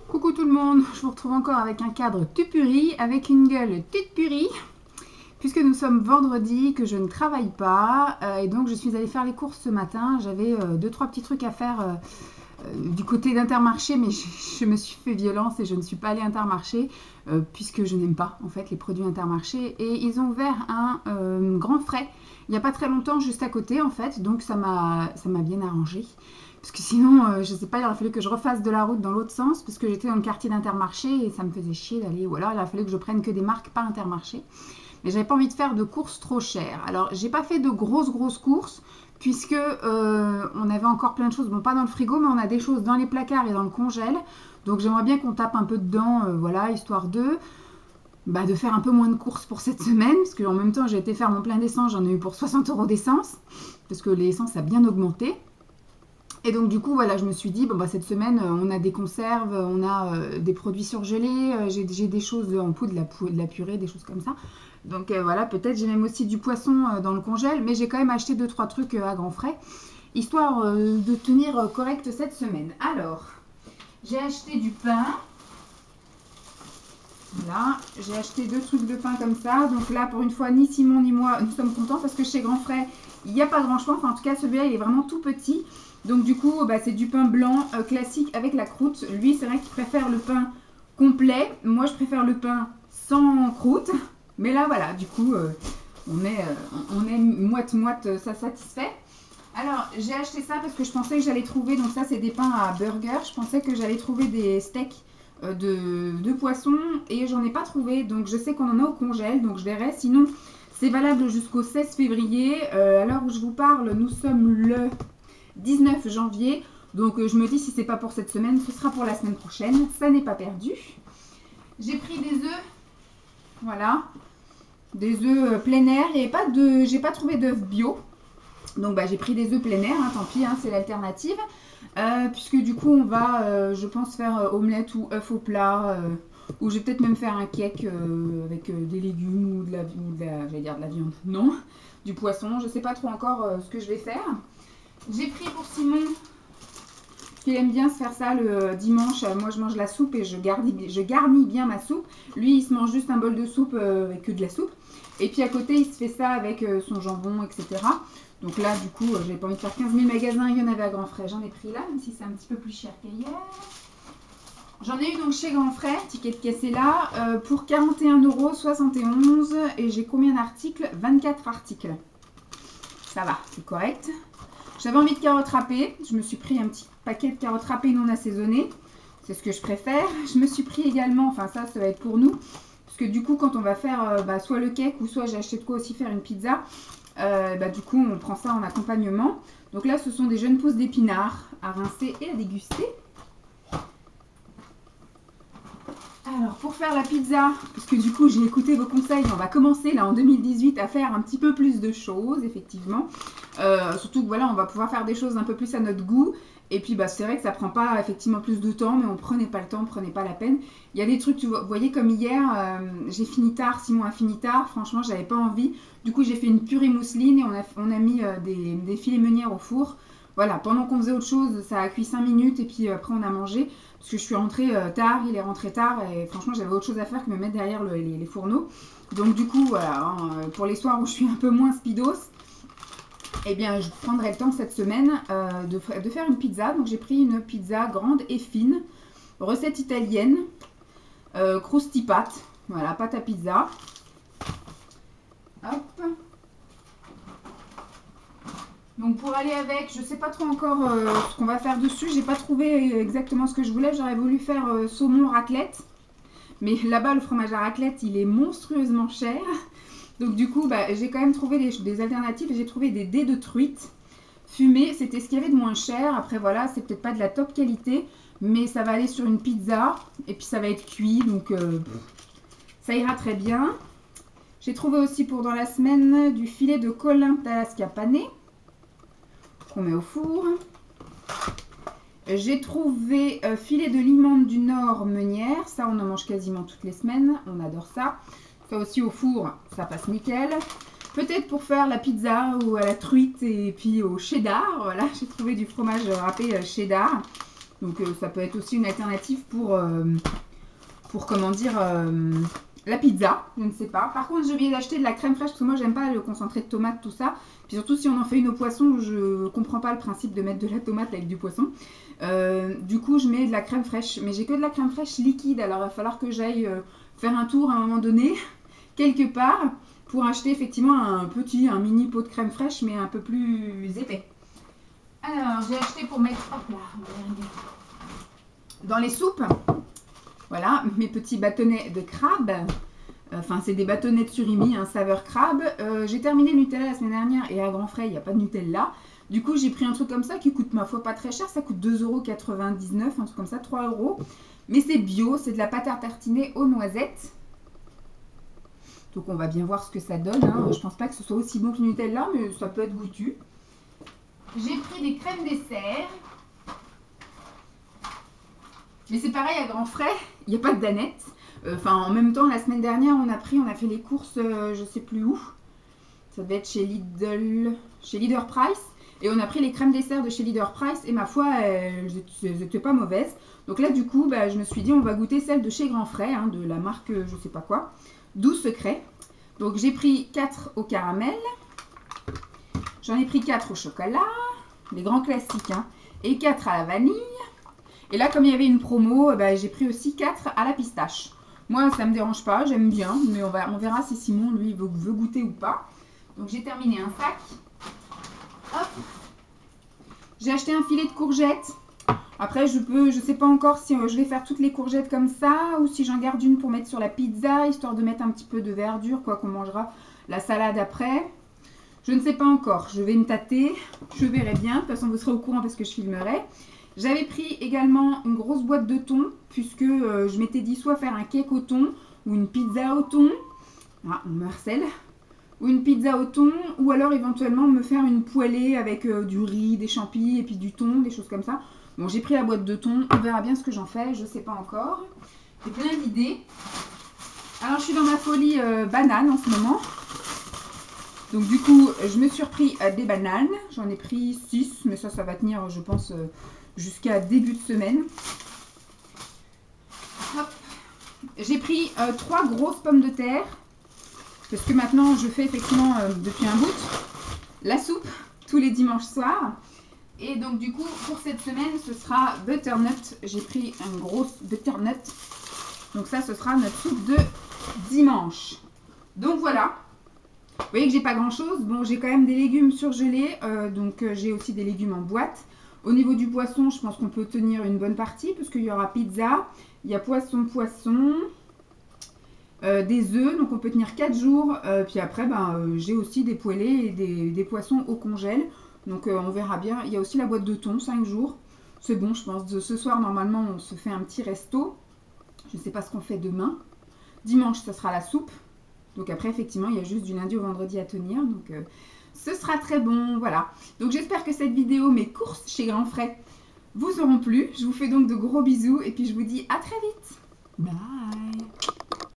Coucou tout le monde, je vous retrouve encore avec un cadre tout puri, avec une gueule toute purie, puisque nous sommes vendredi, que je ne travaille pas, et donc je suis allée faire les courses ce matin. J'avais 2-3 petits trucs à faire du côté d'Intermarché, mais je me suis fait violence et je ne suis pas allée à Intermarché, puisque je n'aime pas en fait les produits Intermarché, et ils ont ouvert un grand frais il n'y a pas très longtemps juste à côté en fait, donc ça m'a bien arrangé. Parce que sinon, je sais pas, il aurait fallu que je refasse de la route dans l'autre sens, parce que j'étais dans le quartier d'Intermarché et ça me faisait chier d'aller. Ou alors, il aurait fallu que je prenne que des marques pas Intermarché. Mais j'avais pas envie de faire de courses trop chères. Alors, j'ai pas fait de grosses courses, puisque on avait encore plein de choses. Bon, pas dans le frigo, mais on a des choses dans les placards et dans le congèle. Donc, j'aimerais bien qu'on tape un peu dedans, voilà, histoire de faire un peu moins de courses pour cette semaine. Parce qu'en même temps, j'ai été faire mon plein d'essence, j'en ai eu pour 60 € d'essence, parce que l'essence a bien augmenté. Et donc du coup, voilà, je me suis dit, bon, bah, cette semaine, on a des conserves, on a des produits surgelés, j'ai des choses en poudre, de la purée, des choses comme ça. Donc voilà, peut-être j'ai même aussi du poisson dans le congèle, mais j'ai quand même acheté 2-3 trucs à grands frais, histoire de tenir correct cette semaine. Alors, j'ai acheté du pain. Voilà, j'ai acheté 2 trucs de pain comme ça. Donc là, pour une fois, ni Simon ni moi, nous sommes contents parce que chez Grand Frais, il n'y a pas grand choix. Enfin, en tout cas, celui-là, il est vraiment tout petit. Donc du coup, c'est du pain blanc classique avec la croûte. Lui, c'est vrai qu'il préfère le pain complet. Moi, je préfère le pain sans croûte. Mais là, voilà, du coup, on est moite-moite, ça satisfait. Alors, j'ai acheté ça parce que je pensais que j'allais trouver, donc ça, c'est des pains à burger. Je pensais que j'allais trouver des steaks de poisson et j'en ai pas trouvé. Donc, je sais qu'on en a au congèle, donc je verrai. Sinon, c'est valable jusqu'au 16 février. À l'heure où je vous parle, nous sommes le 19 janvier. Donc je me dis, si c'est pas pour cette semaine, ce sera pour la semaine prochaine. Ça n'est pas perdu. J'ai pris des œufs. Voilà. Des œufs plein air. J'ai pas trouvé d'œufs bio. Donc j'ai pris des œufs plein air. Hein, tant pis, hein, c'est l'alternative. Puisque du coup, on va, je pense, faire omelette ou œuf au plat. Ou je vais peut-être même faire un cake avec des légumes ou de la j'allais dire de la viande. Non. Du poisson. Je sais pas trop encore ce que je vais faire. J'ai pris pour Simon, qui aime bien se faire ça le dimanche. Moi, je mange la soupe et je garnis bien ma soupe. Lui, il se mange juste un bol de soupe avec que de la soupe. Et puis à côté, il se fait ça avec son jambon, etc. Donc là, du coup, j'avais pas envie de faire 15 000 magasins. Il y en avait à Grand Frais. J'en ai pris là, même si c'est un petit peu plus cher qu'hier. J'en ai eu donc chez Grand Frais, ticket de caisse est là, pour 41,71 € et j'ai combien d'articles? 24 articles. Ça va, c'est correct. J'avais envie de carottes râpées. Je me suis pris un petit paquet de carottes râpées non assaisonnées. C'est ce que je préfère. Je me suis pris également, enfin ça va être pour nous. Parce que du coup, quand on va faire soit le cake ou soit j'ai acheté de quoi aussi faire une pizza, du coup, on prend ça en accompagnement. Donc là, ce sont des jeunes pousses d'épinards à rincer et à déguster. Alors, pour faire la pizza, parce que du coup, j'ai écouté vos conseils, on va commencer là en 2018 à faire un petit peu plus de choses, effectivement. Surtout que voilà, on va pouvoir faire des choses un peu plus à notre goût. Et puis, c'est vrai que ça prend pas effectivement plus de temps, mais on prenait pas le temps, on prenait pas la peine. Il y a des trucs, vous voyez, comme hier, j'ai fini tard, Simon a fini tard. Franchement, j'avais pas envie. Du coup, j'ai fait une purée mousseline et on a mis des filets meunières au four. Voilà, pendant qu'on faisait autre chose, ça a cuit 5 minutes et puis après on a mangé. Parce que je suis rentrée tard, il est rentré tard et franchement j'avais autre chose à faire que me mettre derrière les fourneaux. Donc du coup, voilà, hein, pour les soirs où je suis un peu moins speedos, eh bien je prendrai le temps cette semaine de faire une pizza. Donc j'ai pris une pizza grande et fine, recette italienne, crousti pâte, voilà, pâte à pizza. Hop. Donc pour aller avec, je ne sais pas trop encore ce qu'on va faire dessus. J'ai pas trouvé exactement ce que je voulais. J'aurais voulu faire saumon raclette. Mais là-bas, le fromage à raclette, il est monstrueusement cher. Donc du coup, j'ai quand même trouvé des alternatives. J'ai trouvé des dés de truite fumés. C'était ce qu'il y avait de moins cher. Après voilà, c'est peut-être pas de la top qualité. Mais ça va aller sur une pizza. Et puis ça va être cuit. Donc ça ira très bien. J'ai trouvé aussi pour dans la semaine du filet de colin d'Alaska pané. On met au four. J'ai trouvé filet de limande du Nord meunière. Ça, on en mange quasiment toutes les semaines. On adore ça. Ça aussi au four, ça passe nickel. Peut-être pour faire la pizza ou à la truite et puis au cheddar. Voilà, j'ai trouvé du fromage râpé cheddar. Donc ça peut être aussi une alternative pour comment dire, la pizza, je ne sais pas. Par contre, j'ai oublié d'acheter de la crème fraîche parce que moi, j'aime pas le concentré de tomate, tout ça. Puis surtout, si on en fait une au poisson, je comprends pas le principe de mettre de la tomate avec du poisson. Du coup, je mets de la crème fraîche. Mais j'ai que de la crème fraîche liquide, alors il va falloir que j'aille faire un tour à un moment donné, quelque part, pour acheter effectivement un mini pot de crème fraîche, mais un peu plus épais. Alors, j'ai acheté pour mettre, hop là, dans les soupes. Voilà, mes petits bâtonnets de crabe. Enfin, c'est des bâtonnets de surimi, saveur crabe. J'ai terminé le Nutella la semaine dernière et à grands frais, il n'y a pas de Nutella. Du coup, j'ai pris un truc comme ça qui coûte, ma foi, pas très cher. Ça coûte 2,99 €, un truc comme ça, 3 €. Mais c'est bio, c'est de la pâte à tartiner aux noisettes. Donc, on va bien voir ce que ça donne. Hein. Je pense pas que ce soit aussi bon que le Nutella, mais ça peut être goûtu. J'ai pris des crèmes dessert. Mais c'est pareil à grands frais, il n'y a pas de danettes. Enfin, en même temps, la semaine dernière, on a fait les courses, je sais plus où. Ça devait être chez Leader Price. Et on a pris les crèmes dessert de chez Leader Price. Et ma foi, elles n'étaient pas mauvaises. Donc là, du coup, je me suis dit, on va goûter celle de chez Grand Frais, de la marque, je sais pas quoi. 12 secrets. Donc j'ai pris 4 au caramel. J'en ai pris 4 au chocolat. Les grands classiques. Et 4 à la vanille. Et là, comme il y avait une promo, j'ai pris aussi 4 à la pistache. Moi, ça ne me dérange pas, j'aime bien, mais on verra si Simon, lui, veut goûter ou pas. Donc, j'ai terminé un sac. Hop. J'ai acheté un filet de courgettes. Après, je sais pas encore si je vais faire toutes les courgettes comme ça ou si j'en garde une pour mettre sur la pizza, histoire de mettre un petit peu de verdure, quoi qu'on mangera la salade après. Je ne sais pas encore, je vais me tâter, je verrai bien. De toute façon, vous serez au courant parce que je filmerai. J'avais pris également une grosse boîte de thon, puisque je m'étais dit soit faire un cake au thon, ou une pizza au thon, on me harcèle, ou une pizza au thon, ou alors éventuellement me faire une poêlée avec du riz, des champis et puis du thon, des choses comme ça. Bon, j'ai pris la boîte de thon, on verra bien ce que j'en fais, je ne sais pas encore. J'ai plein d'idées. Alors, je suis dans ma folie banane en ce moment. Donc du coup, je me suis repris des bananes, j'en ai pris 6, mais ça va tenir, je pense... jusqu'à début de semaine. J'ai pris 3 grosses pommes de terre. Parce que maintenant, je fais effectivement, depuis un bout, la soupe tous les dimanches soirs. Et donc, du coup, pour cette semaine, ce sera butternut. J'ai pris un gros butternut. Donc ça, ce sera notre soupe de dimanche. Donc voilà. Vous voyez que j'ai pas grand-chose. Bon, j'ai quand même des légumes surgelés. Donc, j'ai aussi des légumes en boîte. Au niveau du poisson, je pense qu'on peut tenir une bonne partie parce qu'il y aura pizza, il y a poisson, des œufs, donc on peut tenir 4 jours. Puis après, j'ai aussi des poêlés et des poissons au congèle. Donc on verra bien. Il y a aussi la boîte de thon, 5 jours. C'est bon, je pense. Ce soir, normalement, on se fait un petit resto. Je ne sais pas ce qu'on fait demain. Dimanche, ça sera la soupe. Donc après, effectivement, il y a juste du lundi au vendredi à tenir. Donc... ce sera très bon, voilà. Donc j'espère que cette vidéo, mes courses chez Grand Frais, vous auront plu. Je vous fais donc de gros bisous et puis je vous dis à très vite. Bye.